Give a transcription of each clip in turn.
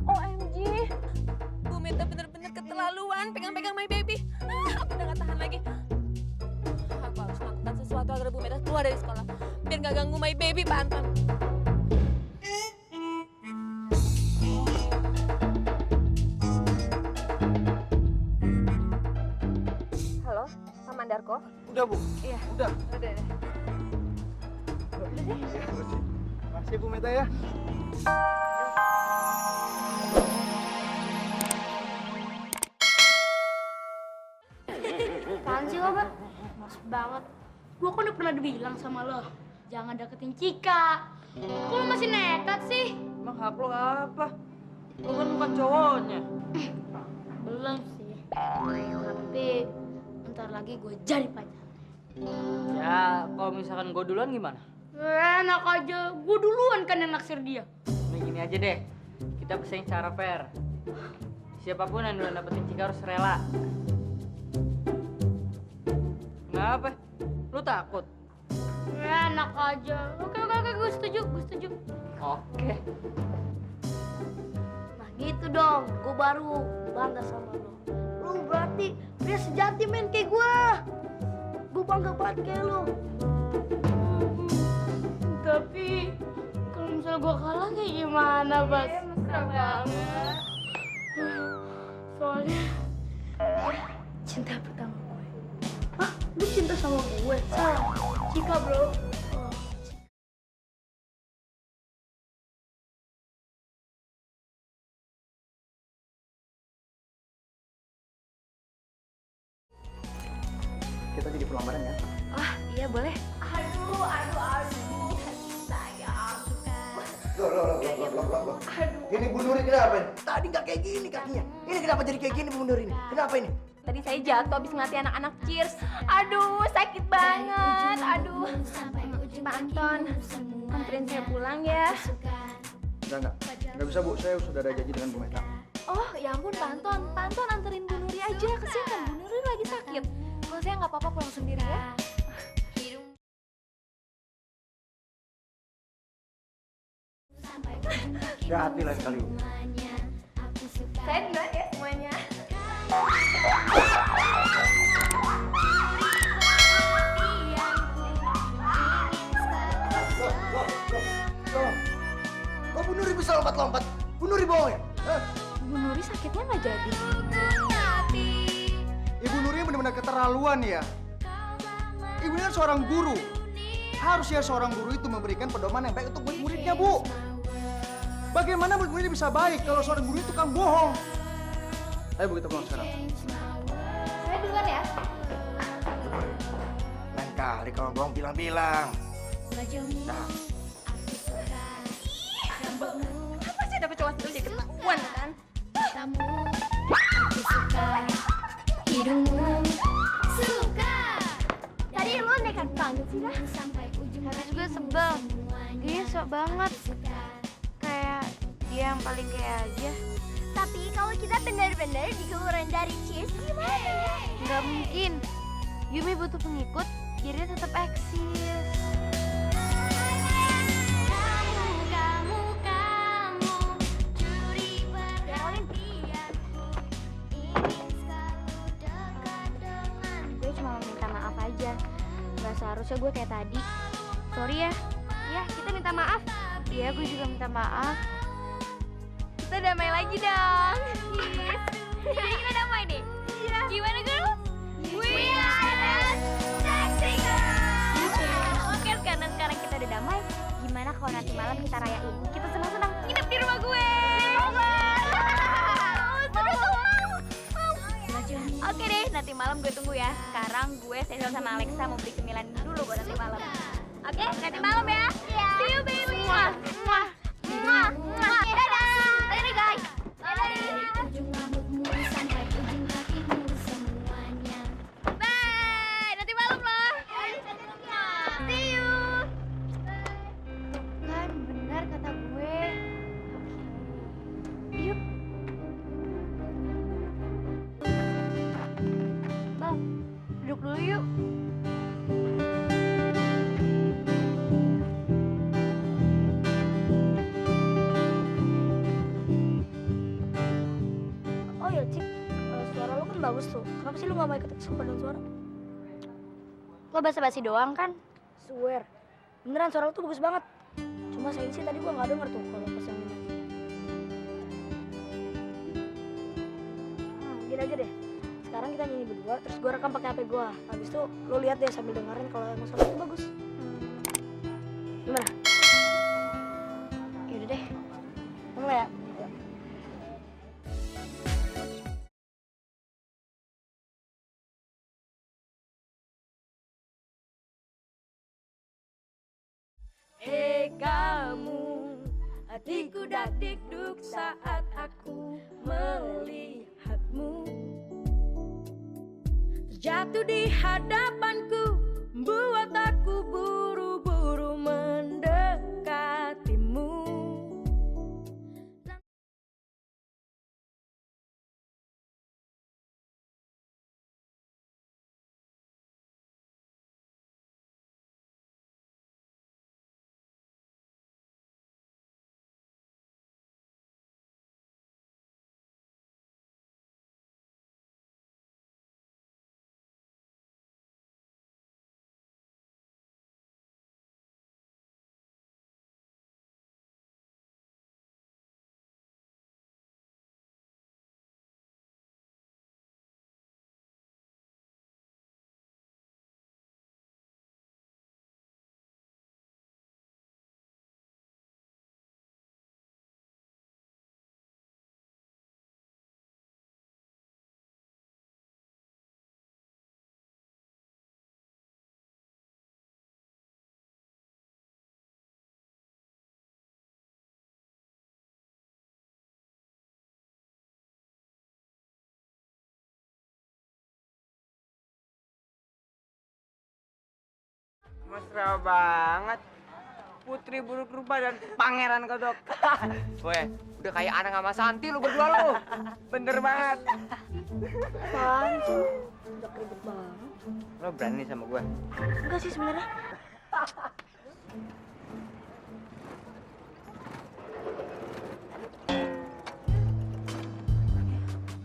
OMG, Bu Meta bener-bener keterlaluan pegang-pegang my baby. Aku udah gak tahan lagi. Aku harus melakukan sesuatu agar Bu Meta keluar dari sekolah. Biar gak ganggu my baby, Pak Anton. Halo, Pak Mandarko? Udah, Bu. Iya. Udah. Udah deh. Makasih, Bu Meta ya. Apaan sih lo, Bang? Males banget. Gua kan udah pernah bilang sama lo, jangan deketin Cika. Kok lo masih nekat sih? Emang hak lo apa? Lo kan bukan cowoknya. Belum sih. Tapi ntar lagi gue jadi pacar. Ya, kalau misalkan gue duluan gimana? Enak aja, gue duluan kan yang naksir dia. Nih gini aja deh, kita pesaing secara fair. Siapapun yang duluan dapetin Cika harus rela. Kenapa? Lu takut? Enak aja. Oke, gue setuju, Oke. Nah gitu dong, gue baru bangga sama lo. Lo berarti pria sejati men kayak gue. Gue bangga banget kayak lo. Tapi kalau misalnya gue kalah kayak gimana, Bas? Mesra banget. Soalnya cinta pertama gue. Hah? Lu cinta sama gue? Salah. Cika, bro. Kita jadi pelamaran ya. Oh, iya boleh. Loh. Ini Bu Nuri kenapa? Tadi nggak kayak gini kakinya. Ini kenapa jadi kayak gini Bu Nuri ini? Kenapa ini? Tadi saya jatuh habis ngelatih anak-anak cheers. Aduh, sakit banget. Aduh. Pak Anton, anterin saya pulang ya. Nggak bisa Bu. Saya sudah ada janji dengan Bu Meta. Oh, ya ampun Pak Anton. Pak Anton anterin Bu Nuri aja. Kesian kan Bu Nuri lagi sakit. Kalau saya nggak apa-apa pulang sendiri ya. Hati lain kali. Saya duluan ya semuanya. Loh. Kok Bu Nuri bisa lompat-lompat? Bu Nuri bohong ya? Hah? Bu Nuri sakitnya nggak jadi. Ibu Nuri benar-benar keterlaluan ya. Ibu ini kan seorang guru. Harusnya seorang guru itu memberikan pedoman yang baik untuk murid-muridnya, Bu. Bagaimana murid-murid bisa baik kalau seorang guru itu tukang bohong? Ayo Bu, kita pulang sekarang. Saya duluan ya. Lain kali kalau bohong bilang-bilang. Nah, Apa sih dapet cowok itu jadi ketahuan kan? Tadi lo nekat banget sih lah. Habis gue sebel. Dia sok banget. Kayak dia yang paling kayak aja. Tapi kalau kita benar-benar dikeluarin dari Cheers gimana? Nggak mungkin. Yumi butuh pengikut, jadi dia tetap eksis. Gue cuma mau minta maaf aja. Gak seharusnya gue kayak tadi. Sorry ya. Ya, kita minta maaf. Iya, gue juga minta maaf. Kita damai lagi dong. Yes. Jadi kita damai deh. Iya. Gimana girl? We are sexy girl. Oke, sekarang kita udah damai. Gimana kalau nanti malam kita rayain? Kita senang-senang nginep di rumah gue. Oke deh, nanti malam gue tunggu ya. Sekarang gue Cecil sama Alexa mau beli cemilan dulu buat nanti malam. Oke, nanti malam ya. See you baby. Muah. Dadah. Dadah guys. Bye. Nanti malam loh. See you. Kan benar kata gue. Yuk. Bang, duduk dulu yuk. bagus tuh. Kenapa sih lu gak mau ikut tes paduan suara? Lo basa-basi doang kan? Swear. Beneran suara lu tuh bagus banget. Cuma sayang sih tadi gua gak denger tuh kalau pas yang ini. Gini aja deh. Sekarang kita nyanyi berdua, terus gua rekam pakai HP gua. Habis itu lo lihat deh sambil dengerin kalau emang suara itu bagus. Gimana? Yaudah deh. Mulai ya. Hei kamu, hatiku dak-dikduk saat aku melihatmu. Terjatuh di hadapanku, buat aku buru-buru mendekatimu. Mesra banget. Putri buruk rupa dan pangeran kodok. Weh, udah kayak anak sama Santi lu berdua lu. Bener banget. Apaan sih? Udah ribet banget. Lo berani sama gue? Enggak sih sebenarnya.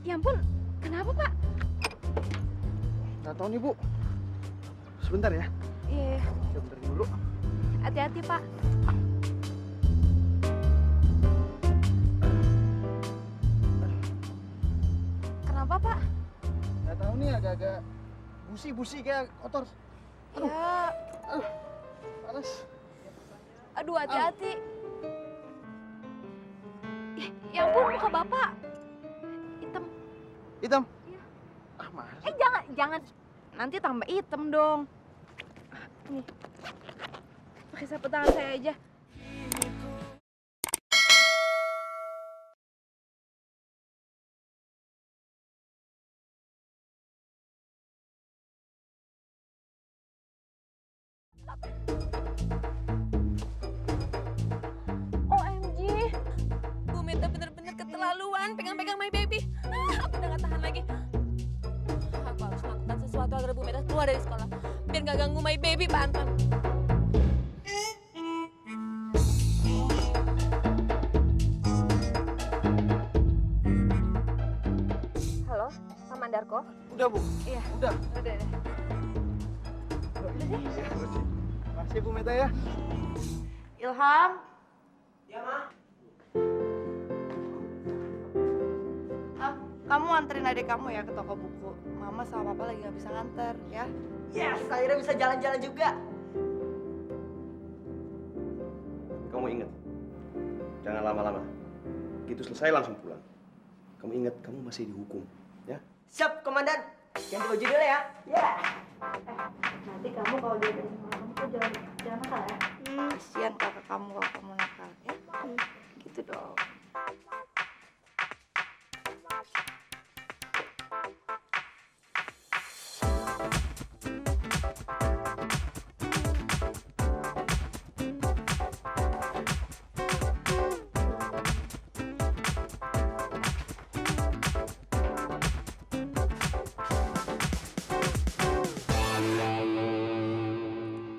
Ya ampun, kenapa Pak? Nggak tahu nih, Bu. Sebentar ya. Iya, Saya bentar dulu. hati-hati Pak. Kenapa Pak? Nggak tahu nih, agak-agak busi-busi kayak kotor. Ya, Panas. aduh hati-hati. Ya ampun, muka Bapak hitam. Hitam. Iya. Ah, mas. Jangan. Nanti tambah hitam dong. Nih. Pakai sapu tangan saya aja. OMG. Bu Meta bener-bener keterlaluan pegang-pegang my baby. Aku udah gak tahan lagi. Aku harus lakukan sesuatu agar Bu Meta keluar dari sekolah. Biar gak ganggu my baby, Pak Anton. Halo, Pak Mandarko? Udah, Bu. Iya. Udah. Udah. Makasih, Bu Meta ya. Ilham. Kamu anterin adik kamu ya ke toko buku. Mama sama papa lagi nggak bisa nganter, ya. Yes, akhirnya bisa jalan-jalan juga. Kamu ingat, jangan lama-lama. Begitu selesai langsung pulang. Kamu ingat, kamu masih dihukum, ya? Siap, Komandan. Ganti baju dulu ya. Ya. Nanti kamu kalau dia dari sama kamu tuh jangan nakal ya. Kasihan kakak kamu kalau kamu nakal, ya. Gitu dong.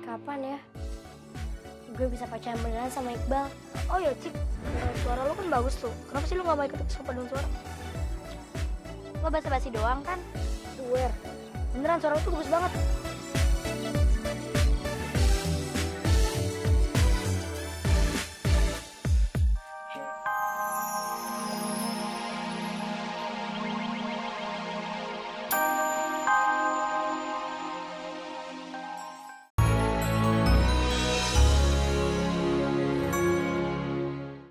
Kapan ya? Gue bisa pacaran beneran sama Iqbal. Oh ya, Cik. Suara lo kan bagus tuh. Kenapa sih lo gak mau ikut tes paduan suara? Lo basa-basi doang kan? Swear. Beneran suara lo tuh bagus banget.